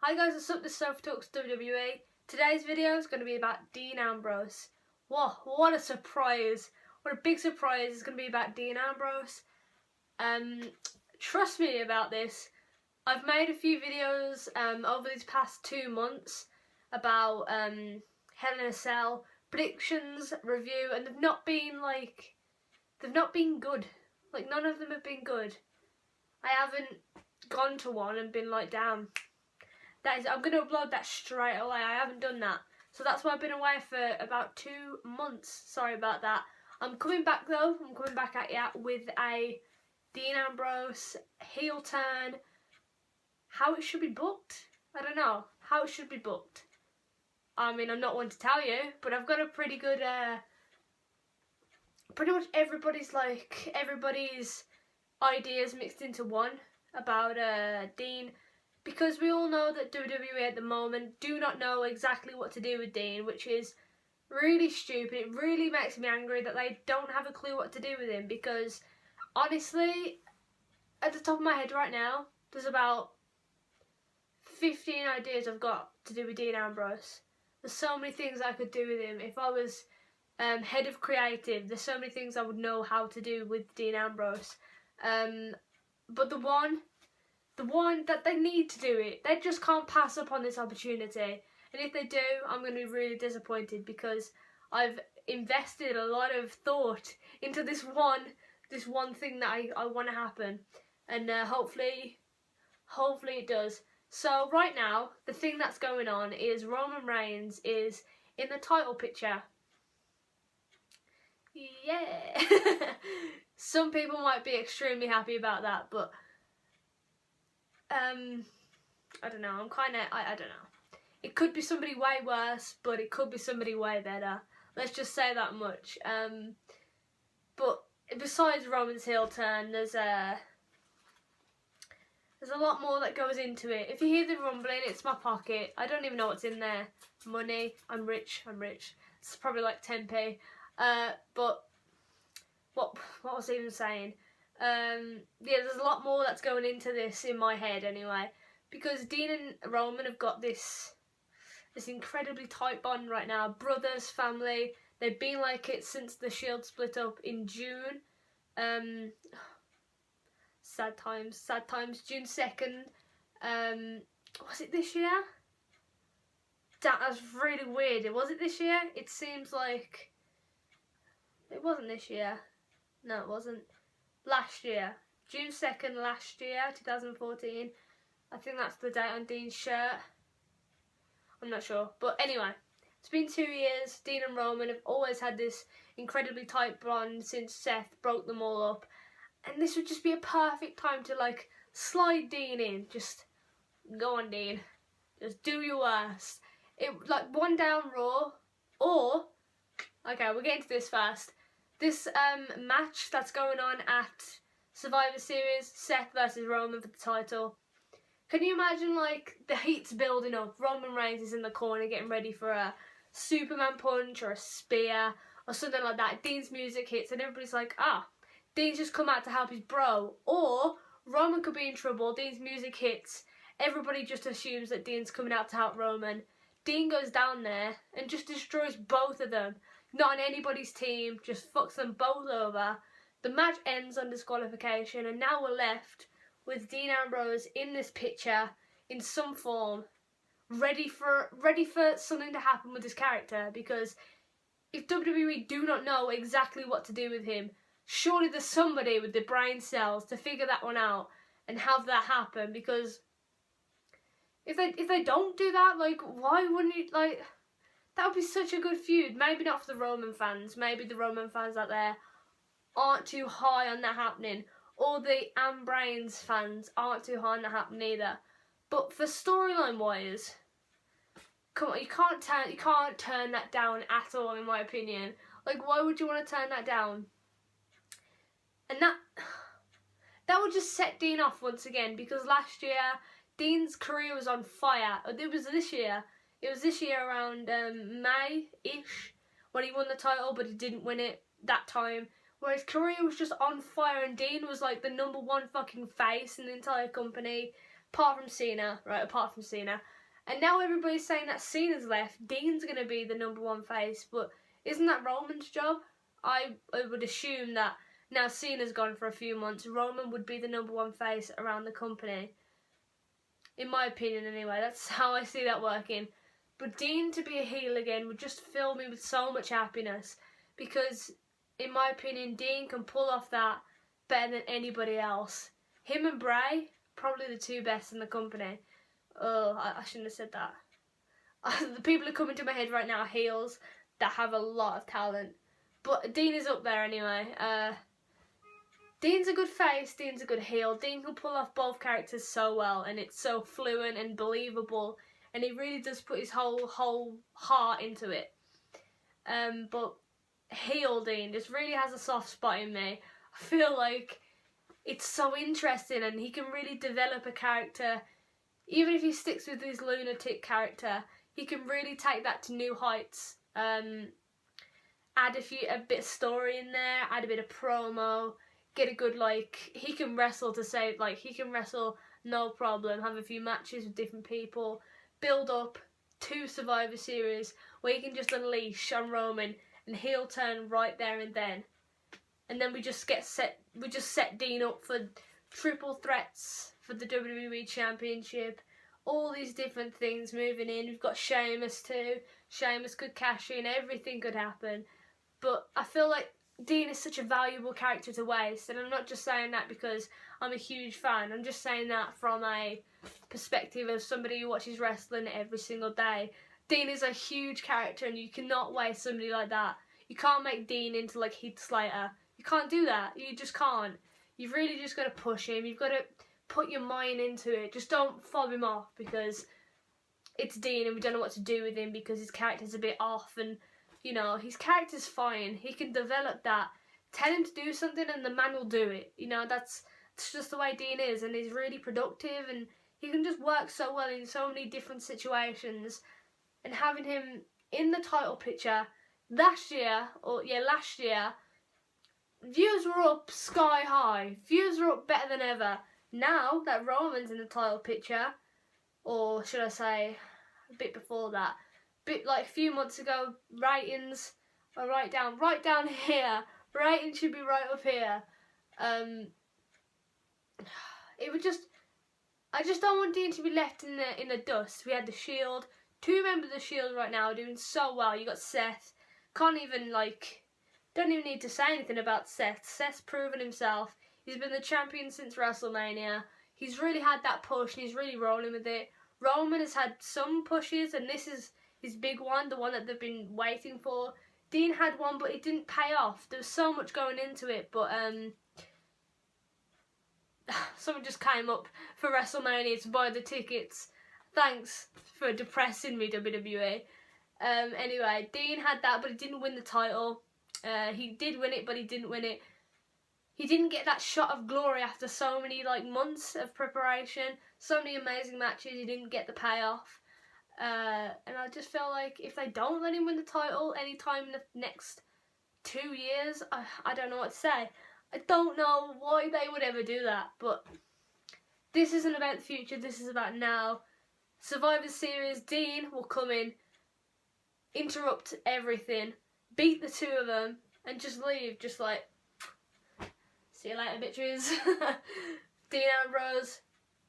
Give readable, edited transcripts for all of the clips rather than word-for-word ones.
Hi guys, what's up? This is Sophie Talks WWE. Today's video is going to be about Dean Ambrose. What a surprise. What a big surprise is going to be about Dean Ambrose. Trust me about this. I've made a few videos over these past 2 months about Hell in a Cell predictions, review, and they've not been good. Like, none of them have been good. I haven't gone to one and been like, damn, I'm going to upload that straight away. I haven't done that. So that's why I've been away for about 2 months. Sorry about that. I'm coming back though. I'm coming back at you with a Dean Ambrose heel turn. How it should be booked? I don't know. How it should be booked. I mean, I'm not one to tell you, but I've got a pretty good, pretty much everybody's ideas mixed into one about Dean. Because we all know that WWE at the moment do not know exactly what to do with Dean, which is really stupid. It really makes me angry that they don't have a clue what to do with him, because honestly, at the top of my head right now, there's about 15 ideas I've got to do with Dean Ambrose. There's so many things I could do with him. If I was head of creative, there's so many things I would know how to do with Dean Ambrose. But the one that they need to do it, they just can't pass up on this opportunity. And if they do, I'm going to be really disappointed, because I've invested a lot of thought into this one thing that I want to happen, and hopefully it does. So right now, the thing that's going on is Roman Reigns is in the title picture. Yeah. Some people might be extremely happy about that, but I don't know. I don't know. It could be somebody way worse, but it could be somebody way better. Let's just say that much. But besides Roman's heel turn, there's a lot more that goes into it. If you hear the rumbling, it's my pocket. I don't even know what's in there. Money. I'm rich. It's probably like 10p. But what was I even saying? Yeah, there's a lot more that's going into this in my head anyway, because Dean and Roman have got this incredibly tight bond right now. Brothers, family. They've been like it since the Shield split up in June. Sad times. June 2nd. Was it this year? That's really weird. Was it this year? It seems like it wasn't this year. No, it wasn't. Last year, June 2nd last year, 2014. I think that's the date on Dean's shirt. I'm not sure. But anyway, it's been 2 years. Dean and Roman have always had this incredibly tight bond since Seth broke them all up. And this would just be a perfect time to, like, slide Dean in. Just go on, Dean. Just do your worst. Like, one down Raw. Or, okay, we'll get into this first. This match that's going on at Survivor Series, Seth versus Roman for the title. Can you imagine, like, the heat's building up, Roman Reigns is in the corner getting ready for a Superman punch or a spear or something like that. Dean's music hits and everybody's like, Dean's just come out to help his bro. Or Roman could be in trouble, Dean's music hits, everybody just assumes that Dean's coming out to help Roman. Dean goes down there and just destroys both of them. Not on anybody's team, just fucks them both over. The match ends on disqualification, and now we're left with Dean Ambrose in this picture in some form, ready for something to happen with his character. Because if WWE do not know exactly what to do with him, surely there's somebody with the brain cells to figure that one out and have that happen. Because if they don't do that, like, why wouldn't it, like, that would be such a good feud. Maybe not for the Roman fans. Maybe the Roman fans out there aren't too high on that happening. Or the Ambrose fans aren't too high on that happening either. But for storyline wise, come on, you can't turn that down at all, in my opinion. Like, why would you want to turn that down? And that would just set Dean off once again, because last year Dean's career was on fire. It was this year around May-ish when he won the title, but he didn't win it that time. Where his career was just on fire, and Dean was like the #1 fucking face in the entire company. apart from Cena, right? Apart from Cena, and now everybody's saying that Cena's left. Dean's gonna be the #1 face, but isn't that Roman's job? I would assume that now Cena's gone for a few months, Roman would be the #1 face around the company. In my opinion, anyway, that's how I see that working. But Dean to be a heel again would just fill me with so much happiness, because, in my opinion, Dean can pull off that better than anybody else. Him and Bray, probably the two best in the company. Oh, I shouldn't have said that. The people who are coming to my head right now are heels that have a lot of talent. But Dean is up there anyway. Dean's a good face, Dean's a good heel. Dean can pull off both characters so well, and it's so fluent and believable, and he really does put his whole heart into it. But heel Dean just really has a soft spot in me. I feel like it's so interesting, and he can really develop a character. Even if he sticks with his lunatic character, he can really take that to new heights. Add a bit of story in there, add a bit of promo, get a good, he can wrestle he can wrestle no problem, have a few matches with different people, build up 2 Survivor Series where he can just unleash on Roman and heel turn right there and then. And then we just set Dean up for triple threats for the WWE Championship. All these different things moving in. We've got Sheamus too. Sheamus could cash in. Everything could happen. But I feel like Dean is such a valuable character to waste. And I'm not just saying that because I'm a huge fan. I'm just saying that from a perspective of somebody who watches wrestling every single day. Dean is a huge character and you cannot waste somebody like that. You can't make Dean into Heath Slater. You can't do that. You just can't. You've really just got to push him. You've got to put your mind into it. Just don't fob him off because it's Dean and we don't know what to do with him because his character's a bit off and, his character's fine. He can develop that. Tell him to do something and the man will do it. That's just the way Dean is, and he's really productive and he can just work so well in so many different situations. And having him in the title picture last year, views were up sky high. Views were up better than ever. Now that Roman's in the title picture, or should I say a bit before that, a few months ago, ratings are right down here. Ratings should be right up here. I just don't want Dean to be left in the dust. We had the Shield. 2 members of the Shield right now are doing so well. You got Seth. Don't even need to say anything about Seth. Seth's proven himself. He's been the champion since WrestleMania. He's really had that push and he's really rolling with it. Roman has had some pushes and this is his big one, the one that they've been waiting for. Dean had one but it didn't pay off. There was so much going into it, but someone just came up for WrestleMania to buy the tickets. Thanks for depressing me, WWE. Anyway, Dean had that but he didn't win the title. He did win it but he didn't win it. He didn't get that shot of glory after so many months of preparation, so many amazing matches. He didn't get the payoff, and I just feel like if they don't let him win the title anytime in the next 2 years, I don't know what to say. I don't know why they would ever do that, but this isn't about the future. This is about now. Survivor Series, Dean will come in, interrupt everything, beat the 2 of them, and just leave, see you later, bitches. Dean Ambrose,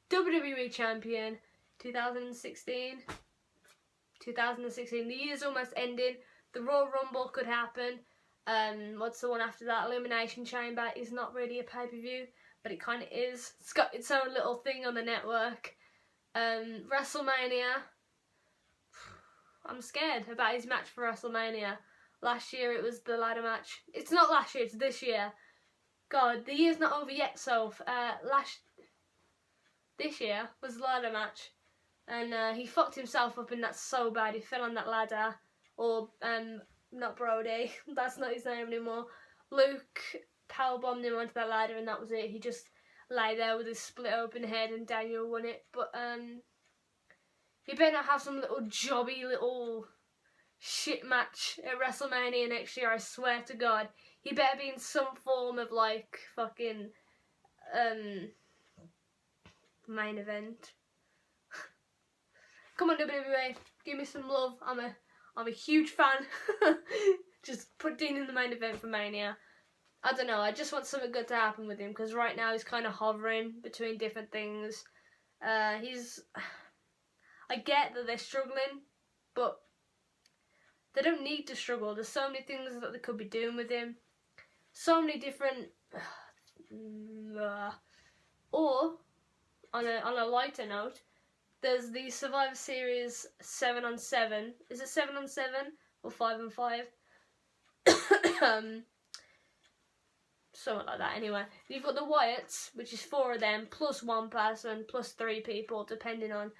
WWE Champion, 2016. The year's almost ending. The Royal Rumble could happen. What's the one after that? Elimination Chamber is not really a pay-per-view, but it kind of is. It's got its own little thing on the network. WrestleMania. I'm scared about his match for WrestleMania. Last year it was the ladder match. It's not last year, it's this year. God, the year's not over yet, so this year was the ladder match. And he fucked himself up and that's so bad. He fell on that ladder. Or, not Brody, that's not his name anymore. Luke powerbombed him onto that ladder and that was it. He just lay there with his split open head and Daniel won it. But, he better not have some little jobby little shit match at WrestleMania next year, I swear to God. He better be in some form of fucking main event. Come on, WWE, give me some love. I'm a huge fan. Just put Dean in the main event for Mania. I don't know, I just want something good to happen with him, because right now he's kind of hovering between different things. I get that they're struggling, but they don't need to struggle. There's so many things that they could be doing with him. So many different... Or, on a lighter note, there's the Survivor Series 7-on-7. Is it 7-on-7 or 5-on-5? Something like that, anyway. You've got the Wyatts, which is 4 of them, plus 1 person, plus 3 people, depending on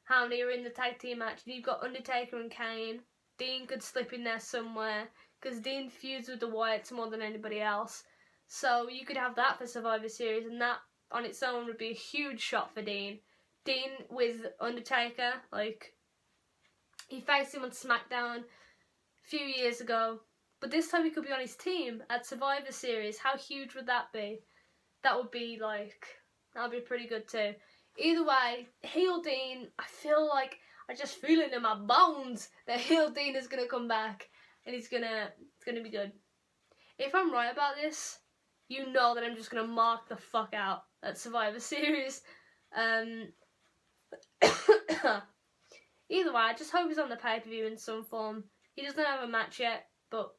how many are in the tag team match. And you've got Undertaker and Kane. Dean could slip in there somewhere, because Dean feuds with the Wyatts more than anybody else. So you could have that for Survivor Series, and that on its own would be a huge shot for Dean. Dean with Undertaker, like, he faced him on SmackDown a few years ago. But this time he could be on his team at Survivor Series. How huge would that be? That would be pretty good too. Either way, heel Dean, I just feel it in my bones that heel Dean is going to come back and it's going to be good. If I'm right about this, you know that I'm just going to mark the fuck out at Survivor Series. Either way, I just hope he's on the pay-per-view in some form. He doesn't have a match yet, but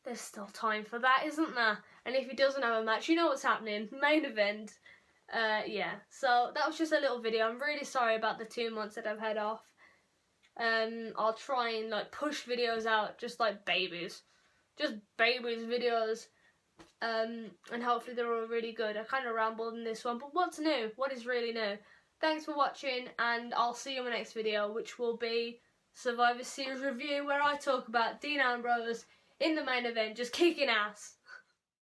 there's still time for that, isn't there? And if he doesn't have a match, you know what's happening. Main event. Yeah. So that was just a little video. I'm really sorry about the 2 months that I've had off. I'll try and push videos out just like babies. Just babies videos. And hopefully they're all really good. I kind of rambled in this one, but what's new? What is really new? Thanks for watching, and I'll see you in my next video, which will be Survivor Series review, where I talk about Dean Ambrose in the main event, just kicking ass.